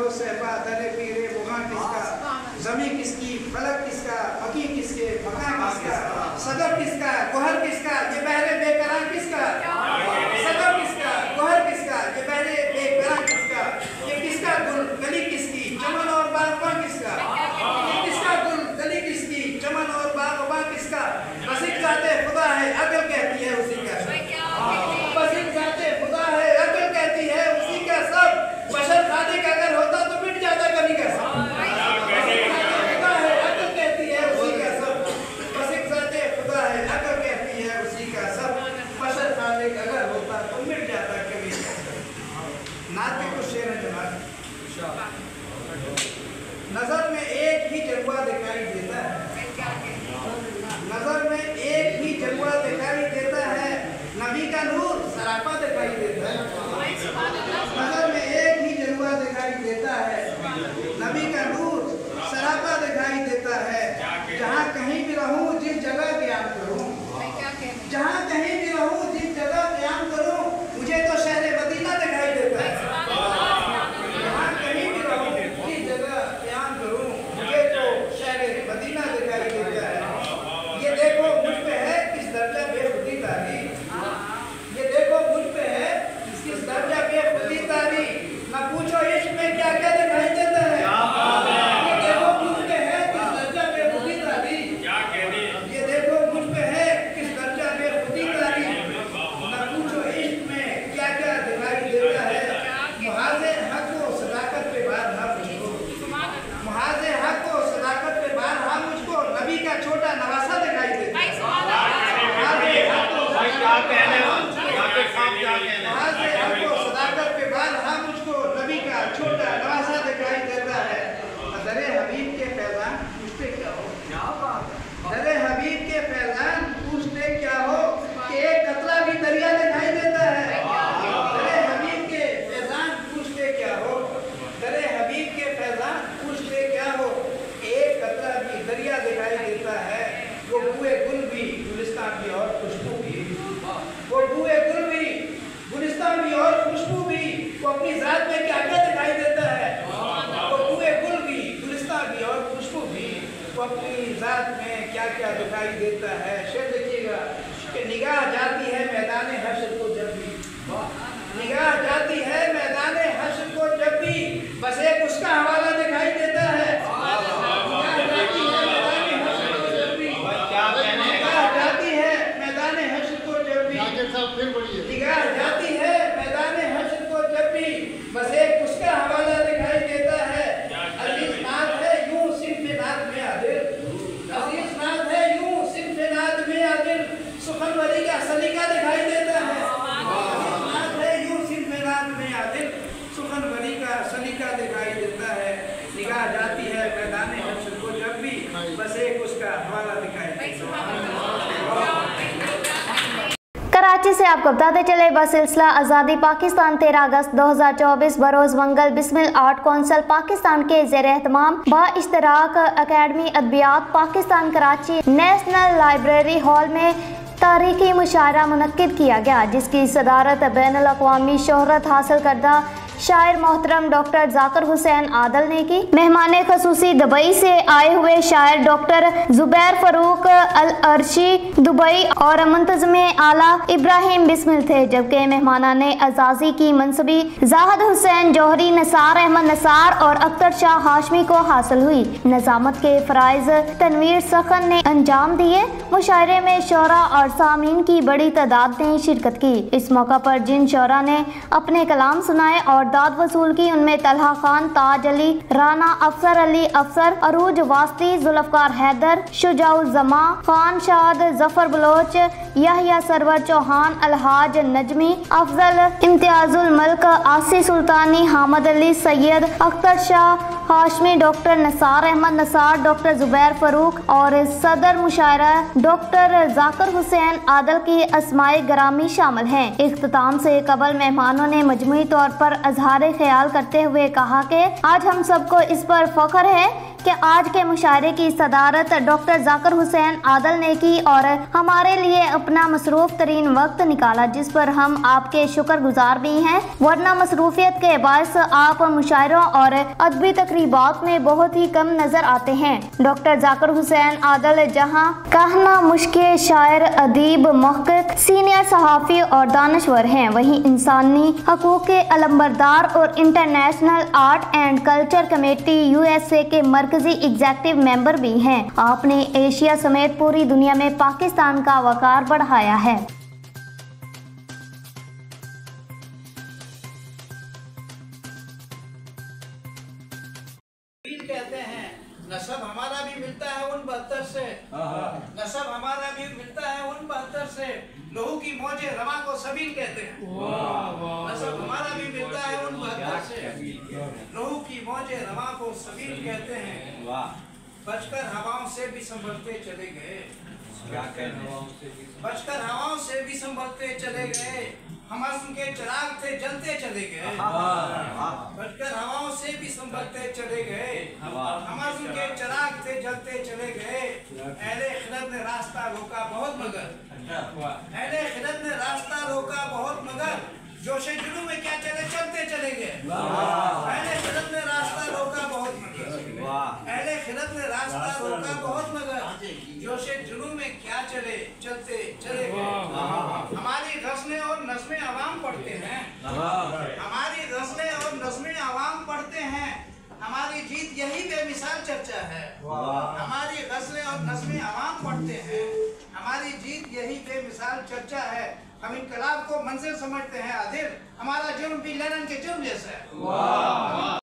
दरो सहबा दरे पीरे मुगा किसका, जमी किसकी, फलक किसका, मकी किसके, मकान किसका, सदर किसका, गोहर किसका, ये बहरे बेकरार किसका, सदर किसका, गोहर किसका, ये बहरे बेकरार किसका, ये किसका गुल गली किसकी, चमन और बागबां किसका, ये किसका गुल गली किसकी, चमन और बागबां किसका, बस एक जाते खुदा है अकल कहती है उसी का सब, बस एक जाते खुदा है अकल कहती है उसी का सब, बशर खाने का अगर होता तो मिट जाता कभी का सब, बस एक जाते खुदा है अकल कहती है उसी का सब, बस एक जाते खुदा है अकल कहती है उसी का सब, बशर खाने का अगर होता तो मिट जाता कभी का सब। नात के कुछ शेर हैं जनाब। नजर में एक ही जलवा दिखाई देता है, नजर में एक ही जलवा दिखाई देता है, नबी का नूर सरापा दिखाई देता है, नजर में एक ही जलवा दिखाई देता है, नबी का नूर सरापा दिखाई देता है, जहाँ कहीं भी रहूं जिस जगह क्याम करूं, जहाँ कहीं भी रहूं जिस जगह क्याम करूं, मुझे तो शहर मदीना दिखाई देता है, जहाँ कहीं भी रहूं जिस जगह क्याम करूं, मुझे तो शहर मदीना दिखाई देता है। ये देखो मुझ पे है किस दर्जा बेखुदी तारी, ये देखो मुझ पे है किस दर्जा बेखुदी तारी, ना पूछो इश्क में क्या क्या दिखाई देता है, ये देखो मुझ पे है किस दर्जा बेखुदी तारी, ये देखो मुझ पे है किस दर्जा बेखुदी तारी, ना पूछो इश्क में क्या क्या दिखाई देता है, मुहाजे हक को सदाकत पे बार हा मुझको, मुहाजे हक को सदाकत पे बार हा मुझको, नबी का छोटा नवासा दिखाई देता है, मुहाजे हक को सदाकत पे बार हा मुझको, नबी का छोटा नवासा दिखाई देता है। दरे हबीब के फैजान पूछते क्या हो, दरे हबीब के फैजान पूछते क्या हो, कि एक कतरा भी दरिया दिखाई देता है, दरे हबीब के फैजान पूछते क्या हो, दरे हबीब के फैजान पूछते क्या हो, एक कतरा भी दरिया दिखाई देता है, वो बुए गुल भी गुलिस्तान भी और खुशबू भी, वो बुए गुल भी गुलिस्तान भी और खुशबू भी, वो अपनी जात में क्या क्या दिखाई देता है, वो बुए गुल भी गुलिस्तान भी और खुशबू भी, वो अपनी जात में क्या क्या दिखाई देता है। शेर देखिएगा कि निगाह जाती है मैदान हश्र को जब भी, निगाह जाती है मैदान हश्र को जब भी, बस एक उसका हवाला दिखाई देता है, निगाह जाती है मैदान हश्र को जब भी, निगाह जाती है मैदान हश्र को जब भी, निगाह जाती है मैदान हश्र को जब भी, बस एक उसका हवाला दिखाई देता है। अजीज नात है यूं सिर्फ नात में आदिल, अजीज नात है यूं सिर्फ नात में आदिल, सुखनवरी का सलीका दिखाई देता है, अजीज नात है यूं सिर्फ नात में आदिल, सुखनवरी का सलीका दिखाई देता है। निगाह जाती है मैदान हश्र को जब भी, बस एक उसका हवाला दिखाई देता है। कराची से आपको बताते चले बस सिलसिला आज़ादी पाकिस्तान 13 अगस्त 2024 बरोज मंगल बिस्मिल आर्ट कौंसिल पाकिस्तान के ज़ेर एहतमाम बा इश्तराक अकेडमी अदबियात Pakistan Karachi national library hall में तारीखी मुशायरा मुनक्किद किया गया, जिसकी सदारत बैनुल अक़वामी शोहरत हासिल करदा शायर मोहतरम डॉक्टर जाकिर हुसैन आदल ने की। मेहमान खसूसी दुबई से आए हुए शायर डॉक्टर जुबैर फरूक अल अर्शी दुबई और मुंतज़िम आला इब्राहिम बिस्मिल थे, जबकि मेहमानान अजाजी की मनसबी जाहिद हुसैन जौहरी, नसार अहमद नसार और अख्तर शाह हाशमी को हासिल हुई। नजामत के फ़राइज़ तनवीर सखन ने अंजाम दिए। मुशायरे में शोरा और सामीन की बड़ी तादाद ने शिरकत की। इस मौका पर जिन शोरा ने अपने कलाम सुनाए और दाद वसूल की, उनमें तलहा खान, ताज अली राना, अफसर अली अफसर, अरूज वास्ती, जुल्फकार हैदर, शुजाउल जमा, खान शाद, जफर बलोच, यहया सरवर चौहान, अलहाज नजमी, अफजल, इम्तियाजुल मल्क, आसी सुल्तानी, हामद अली, सैयद अख्तर शाह हाशमी, डॉक्टर नसार अहमद नसार, डॉक्टर जुबैर फरूक और सदर मुशायरा डॉक्टर जाकिर हुसैन आदल की अस्माए ग्रामी शामिल हैं। इख्तिताम से कबल मेहमानों ने मजमूई तौर पर अजहार ख्याल करते हुए कहा कि आज हम सबको इस पर फख्र है कि आज के मुशायरे की सदारत डॉक्टर जाकिर हुसैन आदल ने की और हमारे लिए अपना मसरूफ तरीन वक्त निकाला, जिस पर हम आपके शुक्रगुजार भी हैं, वरना मसरूफियत के बायस आप मुशायरों और अदबी तकरीबात में बहुत ही कम नजर आते हैं। डॉक्टर जाकिर हुसैन आदल जहां कहना मुश्किल शायर, अदीब, मुहक्किक, सीनियर सहाफ़ी और दानश्वर हैं, वहीं इंसानी हकूक़ के अलंबरदार और international art and culture committee USA के मरकजी एग्जीक्यूटिव मेंबर भी हैं। आपने एशिया समेत पूरी दुनिया में पाकिस्तान का वकार बढ़ाया है। कहते हैं नसब हमारा भी मिलता है उन 72 से, नसब हमारा भी मिलता है उन 72 से, लहू की मौजे रवा को सबील कहते हैं। नसब हमारा भी मिलता है उन 72 से, लहू की मौजे रवा को सबील कहते हैं। बचकर हवाओं से भी संभलते चले गए, बचकर हवाओं से भी संभलते चले गए, हम उनके चिराग थे जलते चले गए। बचकर हवाओं से भी संभलते चले गए, हम उनके चिराग थे जलते चले गए। अहले खिदमत ने रास्ता रोका बहुत मगर, अहले खिदमत ने रास्ता रोका बहुत मगर, जोशे जुनून में क्या चले चलते चले गए। अहले खिदमत ने रास्ता रोका बहुत मगर, अहले खिदमत ने रास्ता रोका बहुत मगर, जोशे जुनून में क्या चले चलते चले गए। हमारी गज़लें और नज़्में अवाम पढ़ते हैं, हमारी गज़लें और नज़्में अवाम पढ़ते हैं, हमारी जीत यही बेमिसाल चर्चा है। हमारी गज़लें और नज़्में अवाम पढ़ते हैं, हमारी जीत यही बेमिसाल चर्चा है। हम इनकलाब को मंजिल समझते हैं आदिल, हमारा जुर्म भी लेनिन के जुर्म जैसा है।